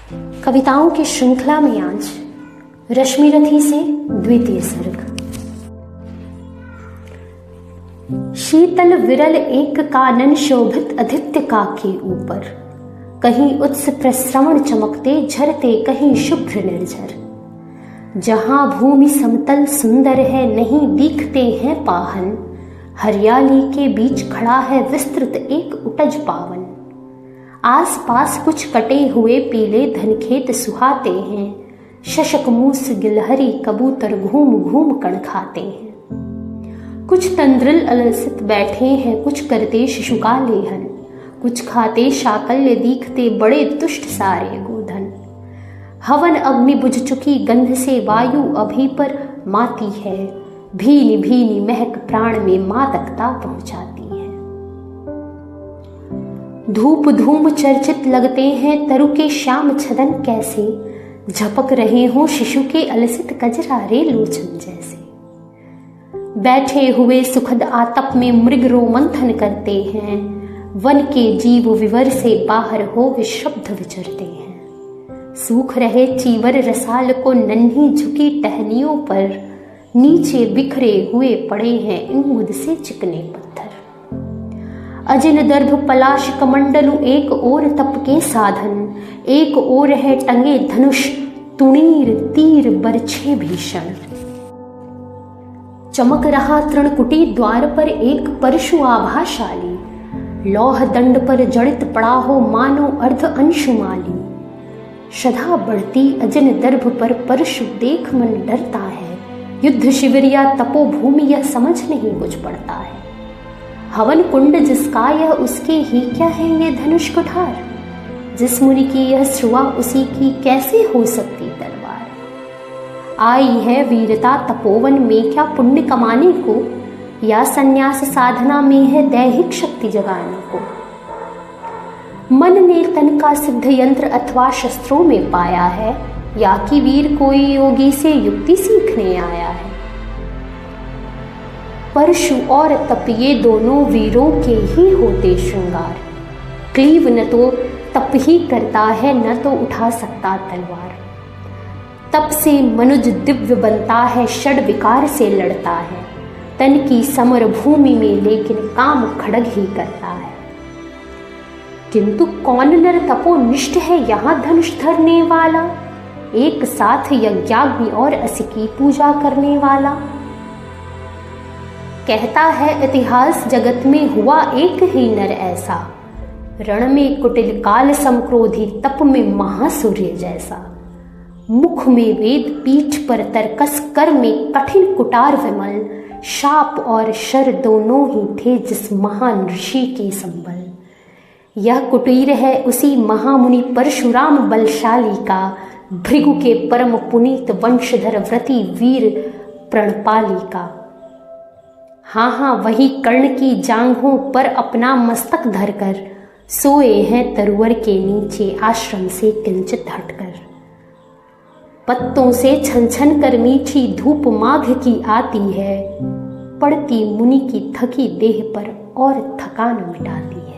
कविताओं की श्रृंखला में आज रश्मिरथी से द्वितीय सर्ग। शीतल विरल एक कानन शोभित आदित्य का के ऊपर, कहीं उत्स प्रश्रवण चमकते झरते, कहीं शुभ्र निर्झर। जहां भूमि समतल सुंदर है, नहीं दिखते हैं पाहन, हरियाली के बीच खड़ा है विस्तृत एक उटज पावन। आस पास कुछ कटे हुए पीले धनखेत सुहाते हैं, शशक मूस गिलहरी कबूतर घूम घूम कण खाते हैं। कुछ तंद्रिल अलसित बैठे हैं, कुछ करते शिशु का लेहन, कुछ खाते शाकल्य दीखते बड़े तुष्ट सारे गोधन। हवन अग्नि बुझ चुकी गंध से वायु अभी पर माती है, भीनी भीनी महक प्राण में मादकता पहुंचाती है। धूप धूम चर्चित लगते हैं तरु के श्याम छदन, कैसे झपक रहे हों शिशु के अलसित कजरारे लोचन जैसे। बैठे हुए सुखद आतप में मृग रोमंथन करते हैं, वन के जीव विवर से बाहर हो विशब्द विचरते हैं। सूख रहे चीवर रसाल को नन्ही झुकी टहनियों पर, नीचे बिखरे हुए पड़े हैं इंगुद से चिकने पत्थर। अजिन दर्भ पलाश कमंडलु एक ओर तप के साधन, एक ओर है टंगे धनुष तुणीर तीर बरछे भीषण। चमक रहा तृणकुटी द्वार पर एक परशु आभाशाली, लौह दंड पर जड़ित पड़ा हो मानो अर्ध अंशुमाली। श्रद्धा बढ़ती अजिन दर्भ पर परशु देख मन डरता है, युद्ध शिविर या तपोभूमि यह समझ नहीं कुछ पड़ता है। हवन कुंड जिसका यह उसके ही क्या है ये धनुष कुठार, जिस मुनि की यह श्रुआ उसी की कैसे हो सकती तलवार। आई है वीरता तपोवन में क्या पुण्य कमाने को, या संन्यास साधना में है दैहिक शक्ति जगाने को। मन ने तन का सिद्ध यंत्र अथवा शस्त्रों में पाया है, या कि वीर कोई योगी से युक्ति सीखने आया है। परशु और तप ये दोनों वीरों के ही होते श्रृंगार, क्लीव न तो तप ही करता है न तो उठा सकता तलवार। तप से मनुज दिव्य बनता है, षड विकार से लड़ता है, तन की समर भूमि में लेकिन काम खड़ग ही करता है। किंतु कौन नर तपोनिष्ठ है यहाँ धनुष धरने वाला, एक साथ यज्ञाग्नि और अस की पूजा करने वाला। कहता है इतिहास जगत में हुआ एक ही नर ऐसा, रण में कुटिल काल समक्रोधी तप में महासूर्य जैसा। मुख में वेद पीठ पर तरकस, कर में कठिन कुटार विमल, शाप और शर दोनों ही थे जिस महान ऋषि के संबल। यह कुटीर है उसी महामुनि परशुराम बलशाली का, भृगु के परम पुनीत वंशधर व्रती वीर प्रणपाली का। हाँ वही कर्ण की जांघों पर अपना मस्तक धरकर, सोए हैं तरुवर के नीचे आश्रम से किंचित हटकर। पत्तों से छन छन कर मीठी धूप माघ की आती है, पड़ती मुनि की थकी देह पर और थकान मिटाती है।